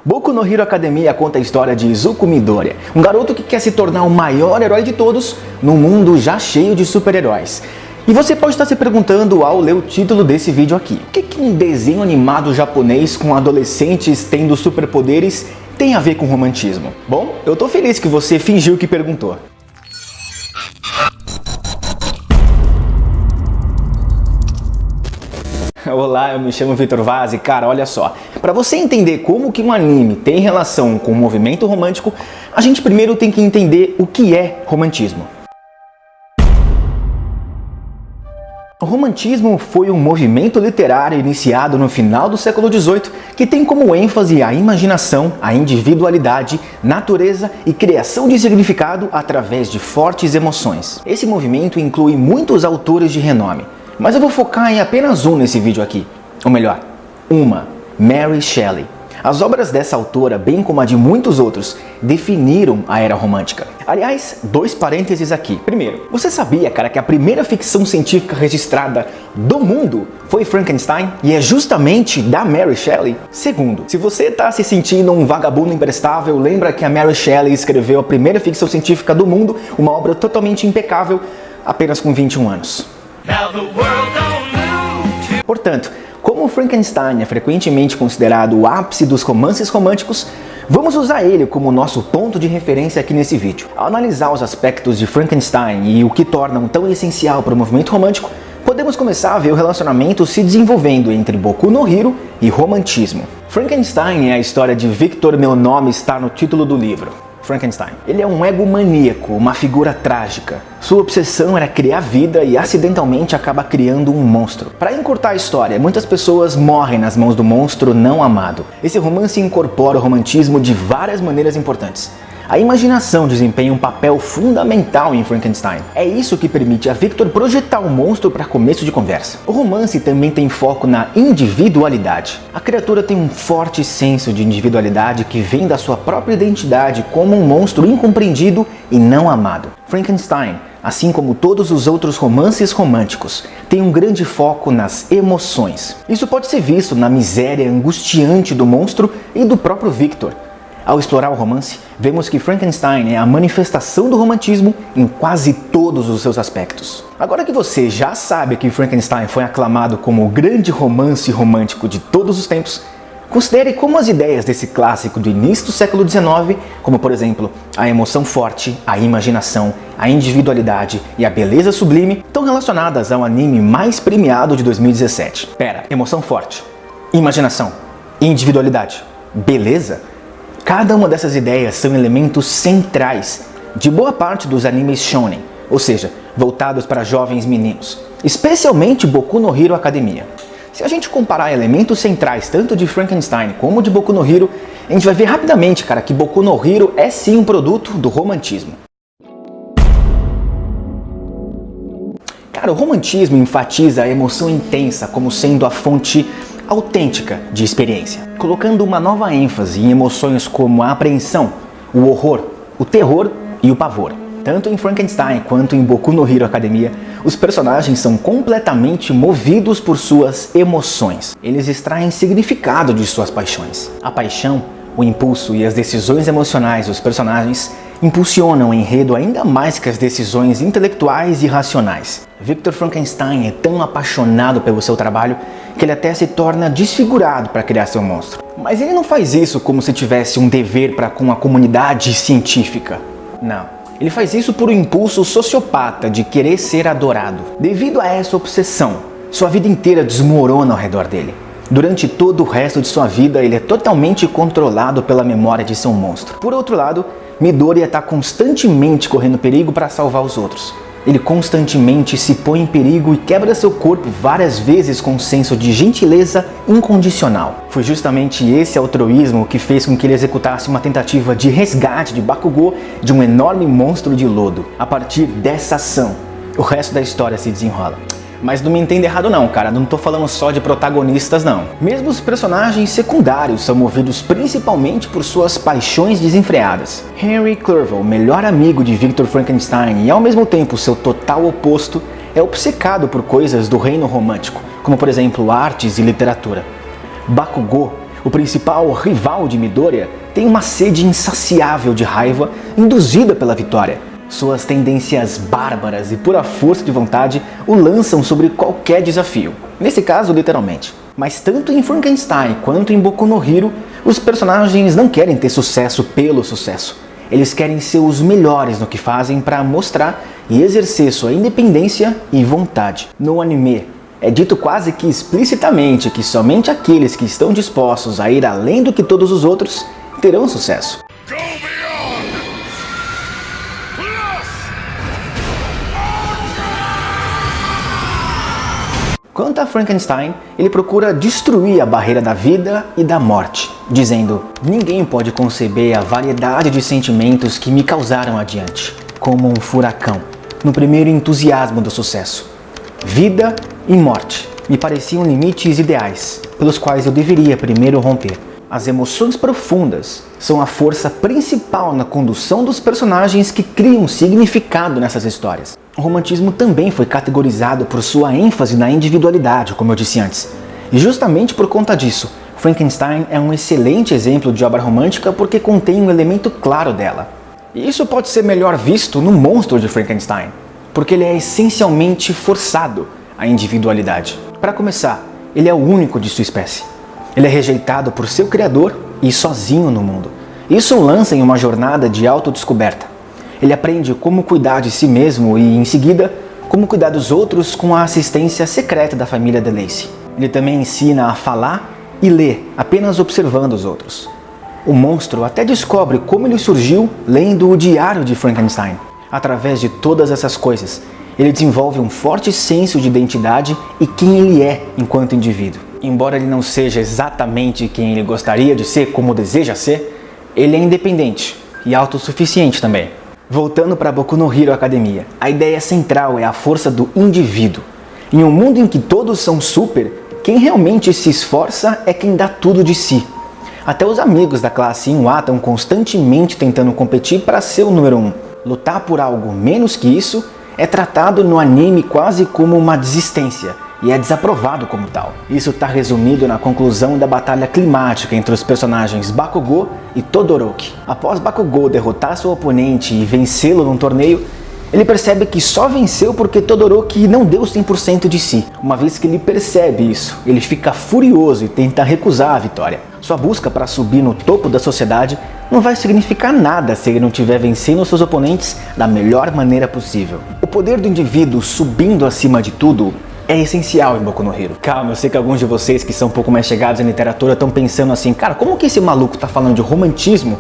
Boku no Hero Academia conta a história de Izuku Midoriya, um garoto que quer se tornar o maior herói de todos num mundo já cheio de super-heróis. E você pode estar se perguntando ao ler o título desse vídeo aqui: o que um desenho animado japonês com adolescentes tendo superpoderes tem a ver com romantismo? Bom, eu tô feliz que você fingiu que perguntou. Olá, eu me chamo Vitor Vaz e cara, olha só, para você entender como que um anime tem relação com o movimento romântico, a gente primeiro tem que entender o que é romantismo. O romantismo foi um movimento literário iniciado no final do século XVIII que tem como ênfase a imaginação, a individualidade, natureza e criação de significado através de fortes emoções. Esse movimento inclui muitos autores de renome, mas eu vou focar em apenas um nesse vídeo aqui, ou melhor, Mary Shelley. As obras dessa autora, bem como a de muitos outros, definiram a era romântica. Aliás, dois parênteses aqui. Primeiro, você sabia, cara, que a primeira ficção científica registrada do mundo foi Frankenstein? E é justamente da Mary Shelley? Segundo, se você está se sentindo um vagabundo imprestável, lembra que a Mary Shelley escreveu a primeira ficção científica do mundo, uma obra totalmente impecável, apenas com 21 anos. Portanto, como Frankenstein é frequentemente considerado o ápice dos romances românticos, vamos usar ele como nosso ponto de referência aqui nesse vídeo. Ao analisar os aspectos de Frankenstein e o que tornam tão essencial para o movimento romântico, podemos começar a ver o relacionamento se desenvolvendo entre Boku no Hero e romantismo. Frankenstein é a história de Victor Meu Nome Está no título do livro. Frankenstein. Ele é um egomaníaco, uma figura trágica. Sua obsessão era criar vida e acidentalmente acaba criando um monstro. Para encurtar a história, muitas pessoas morrem nas mãos do monstro não amado. Esse romance incorpora o romantismo de várias maneiras importantes. A imaginação desempenha um papel fundamental em Frankenstein. É isso que permite a Victor projetar o monstro para começo de conversa. O romance também tem foco na individualidade. A criatura tem um forte senso de individualidade que vem da sua própria identidade como um monstro incompreendido e não amado. Frankenstein, assim como todos os outros romances românticos, tem um grande foco nas emoções. Isso pode ser visto na miséria angustiante do monstro e do próprio Victor. Ao explorar o romance, vemos que Frankenstein é a manifestação do romantismo em quase todos os seus aspectos. Agora que você já sabe que Frankenstein foi aclamado como o grande romance romântico de todos os tempos, considere como as ideias desse clássico do início do século XIX, como por exemplo a emoção forte, a imaginação, a individualidade e a beleza sublime, estão relacionadas ao anime mais premiado de 2017. Pera, emoção forte, imaginação, individualidade, beleza? Cada uma dessas ideias são elementos centrais de boa parte dos animes shonen, ou seja, voltados para jovens meninos, especialmente Boku no Hero Academia. Se a gente comparar elementos centrais tanto de Frankenstein como de Boku no Hero, a gente vai ver rapidamente, cara, que Boku no Hero é sim um produto do romantismo. Cara, o romantismo enfatiza a emoção intensa como sendo a fonte autêntica de experiência, colocando uma nova ênfase em emoções como a apreensão, o horror, o terror e o pavor. Tanto em Frankenstein quanto em Boku no Hero Academia, os personagens são completamente movidos por suas emoções. Eles extraem significado de suas paixões. A paixão, o impulso e as decisões emocionais dos personagens impulsionam o enredo ainda mais que as decisões intelectuais e racionais. Victor Frankenstein é tão apaixonado pelo seu trabalho que ele até se torna desfigurado para criar seu monstro. Mas ele não faz isso como se tivesse um dever para com a comunidade científica. Não. Ele faz isso por um impulso sociopata de querer ser adorado. Devido a essa obsessão, sua vida inteira desmorona ao redor dele. Durante todo o resto de sua vida, ele é totalmente controlado pela memória de seu monstro. Por outro lado, Midoriya está constantemente correndo perigo para salvar os outros. Ele constantemente se põe em perigo e quebra seu corpo várias vezes com um senso de gentileza incondicional. Foi justamente esse altruísmo que fez com que ele executasse uma tentativa de resgate de Bakugou de um enorme monstro de lodo. A partir dessa ação, o resto da história se desenrola. Mas não me entenda errado não, cara, não tô falando só de protagonistas não. Mesmo os personagens secundários são movidos principalmente por suas paixões desenfreadas. Henry Clerval, melhor amigo de Victor Frankenstein e ao mesmo tempo seu total oposto, é obcecado por coisas do reino romântico, como por exemplo artes e literatura. Bakugou O principal rival de Midoriya tem uma sede insaciável de raiva induzida pela vitória. Suas tendências bárbaras e pura força de vontade o lançam sobre qualquer desafio. Nesse caso, literalmente. Mas tanto em Frankenstein quanto em Boku no Hero, os personagens não querem ter sucesso pelo sucesso. Eles querem ser os melhores no que fazem para mostrar e exercer sua independência e vontade. No anime, é dito quase que explicitamente que somente aqueles que estão dispostos a ir além do que todos os outros terão sucesso. Quanto a Frankenstein, ele procura destruir a barreira da vida e da morte, dizendo: ninguém pode conceber a variedade de sentimentos que me causaram adiante, como um furacão, no primeiro entusiasmo do sucesso. Vida e morte me pareciam limites ideais, pelos quais eu deveria primeiro romper. As emoções profundas são a força principal na condução dos personagens que criam significado nessas histórias. O romantismo também foi categorizado por sua ênfase na individualidade, como eu disse antes. E justamente por conta disso, Frankenstein é um excelente exemplo de obra romântica porque contém um elemento claro dela. E isso pode ser melhor visto no monstro de Frankenstein, porque ele é essencialmente forçado à individualidade. Para começar, ele é o único de sua espécie. Ele é rejeitado por seu criador e sozinho no mundo. Isso o lança em uma jornada de autodescoberta. Ele aprende como cuidar de si mesmo e, em seguida, como cuidar dos outros com a assistência secreta da família de Lacey. Ele também ensina a falar e ler, apenas observando os outros. O monstro até descobre como ele surgiu lendo o diário de Frankenstein. Através de todas essas coisas, ele desenvolve um forte senso de identidade e quem ele é enquanto indivíduo. Embora ele não seja exatamente quem ele gostaria de ser, como deseja ser, ele é independente e autossuficiente também. Voltando para Boku no Hero Academia, a ideia central é a força do indivíduo. Em um mundo em que todos são super, quem realmente se esforça é quem dá tudo de si. Até os amigos da classe 1A estão constantemente tentando competir para ser o número 1. Lutar por algo menos que isso é tratado no anime quase como uma desistência e é desaprovado como tal. Isso está resumido na conclusão da batalha climática entre os personagens Bakugou e Todoroki. Após Bakugou derrotar seu oponente e vencê-lo num torneio, ele percebe que só venceu porque Todoroki não deu 100% de si. Uma vez que ele percebe isso, ele fica furioso e tenta recusar a vitória. Sua busca para subir no topo da sociedade não vai significar nada se ele não estiver vencendo seus oponentes da melhor maneira possível. O poder do indivíduo subindo acima de tudo é essencial em Boku no Hero. Calma, eu sei que alguns de vocês que são um pouco mais chegados em literatura estão pensando assim, cara, como que esse maluco está falando de romantismo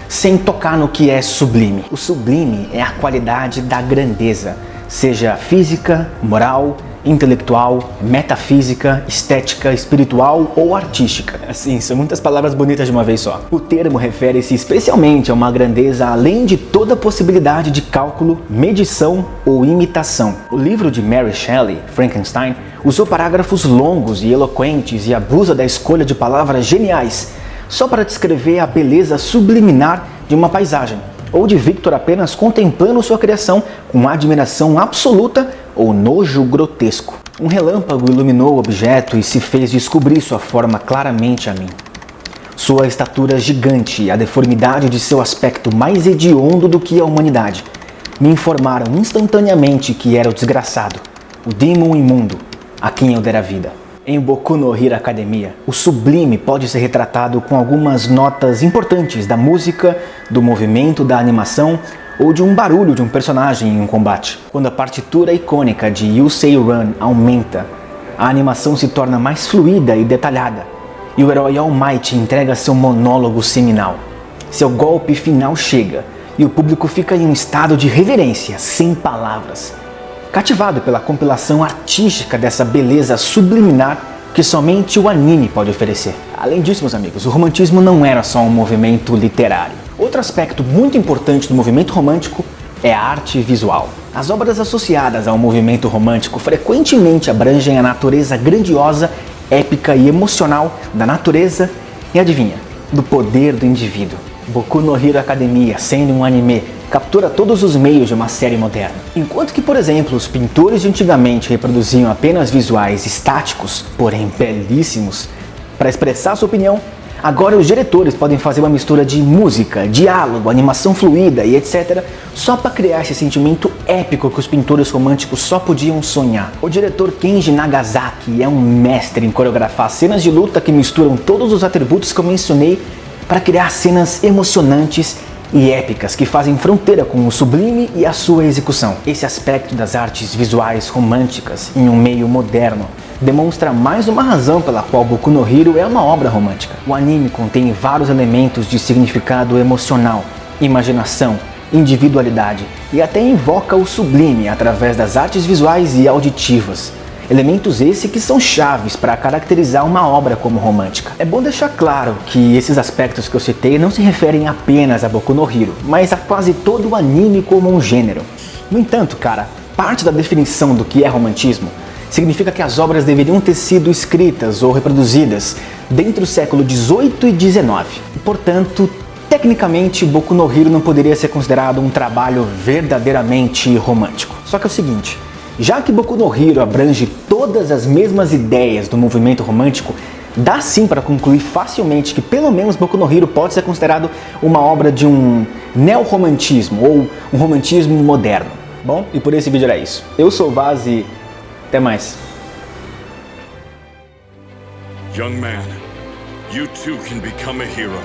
sem tocar no que é sublime? O sublime é a qualidade da grandeza, seja física, moral, intelectual, metafísica, estética, espiritual ou artística. Assim, são muitas palavras bonitas de uma vez só. O termo refere-se especialmente a uma grandeza além de toda possibilidade de cálculo, medição ou imitação. O livro de Mary Shelley, Frankenstein, usou parágrafos longos e eloquentes e abusa da escolha de palavras geniais só para descrever a beleza subliminar de uma paisagem, ou de Victor apenas contemplando sua criação com admiração absoluta ou nojo grotesco. Um relâmpago iluminou o objeto e se fez descobrir sua forma claramente a mim. Sua estatura gigante e a deformidade de seu aspecto mais hediondo do que a humanidade me informaram instantaneamente que era o desgraçado, o demon imundo, a quem eu dera vida. Em Boku no Hero Academia, o sublime pode ser retratado com algumas notas importantes da música, do movimento, da animação ou de um barulho de um personagem em um combate. Quando a partitura icônica de You Say Run aumenta, a animação se torna mais fluida e detalhada, e o herói All Might entrega seu monólogo seminal. Seu golpe final chega, e o público fica em um estado de reverência, sem palavras, cativado pela compilação artística dessa beleza subliminar que somente o anime pode oferecer. Além disso, meus amigos, o romantismo não era só um movimento literário. Outro aspecto muito importante do movimento romântico é a arte visual. As obras associadas ao movimento romântico frequentemente abrangem a natureza grandiosa, épica e emocional da natureza e, adivinha, do poder do indivíduo. Boku no Hero Academia, sendo um anime, captura todos os meios de uma série moderna. Enquanto que, por exemplo, os pintores de antigamente reproduziam apenas visuais estáticos, porém belíssimos, para expressar sua opinião, Agora os diretores podem fazer uma mistura de música, diálogo, animação fluida e etc. só para criar esse sentimento épico que os pintores românticos só podiam sonhar. O diretor Kenji Nagasaki é um mestre em coreografar cenas de luta que misturam todos os atributos que eu mencionei para criar cenas emocionantes e épicas que fazem fronteira com o sublime e a sua execução. Esse aspecto das artes visuais românticas em um meio moderno demonstra mais uma razão pela qual Boku no Hero é uma obra romântica. O anime contém vários elementos de significado emocional, imaginação, individualidade e até invoca o sublime através das artes visuais e auditivas. Elementos esses que são chaves para caracterizar uma obra como romântica. É bom deixar claro que esses aspectos que eu citei não se referem apenas a Boku no Hero, mas a quase todo o anime como um gênero. No entanto, cara, parte da definição do que é romantismo significa que as obras deveriam ter sido escritas ou reproduzidas dentro do século XVIII e XIX. Portanto, tecnicamente, Boku no Hero não poderia ser considerado um trabalho verdadeiramente romântico. Só que é o seguinte, já que Boku no Hero abrange todas as mesmas ideias do movimento romântico, dá sim para concluir facilmente que pelo menos Boku no Hero pode ser considerado uma obra de um neo-romantismo ou um romantismo moderno. Bom, e por esse vídeo era isso. Eu sou o Vaz e até mais. Young man, you too can become a hero.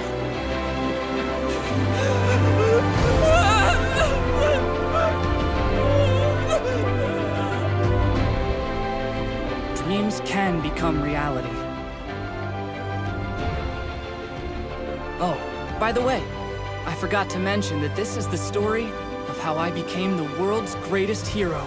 Dreams can become reality. Oh, by the way, I forgot to mention that this is the story of how I became the world's greatest hero.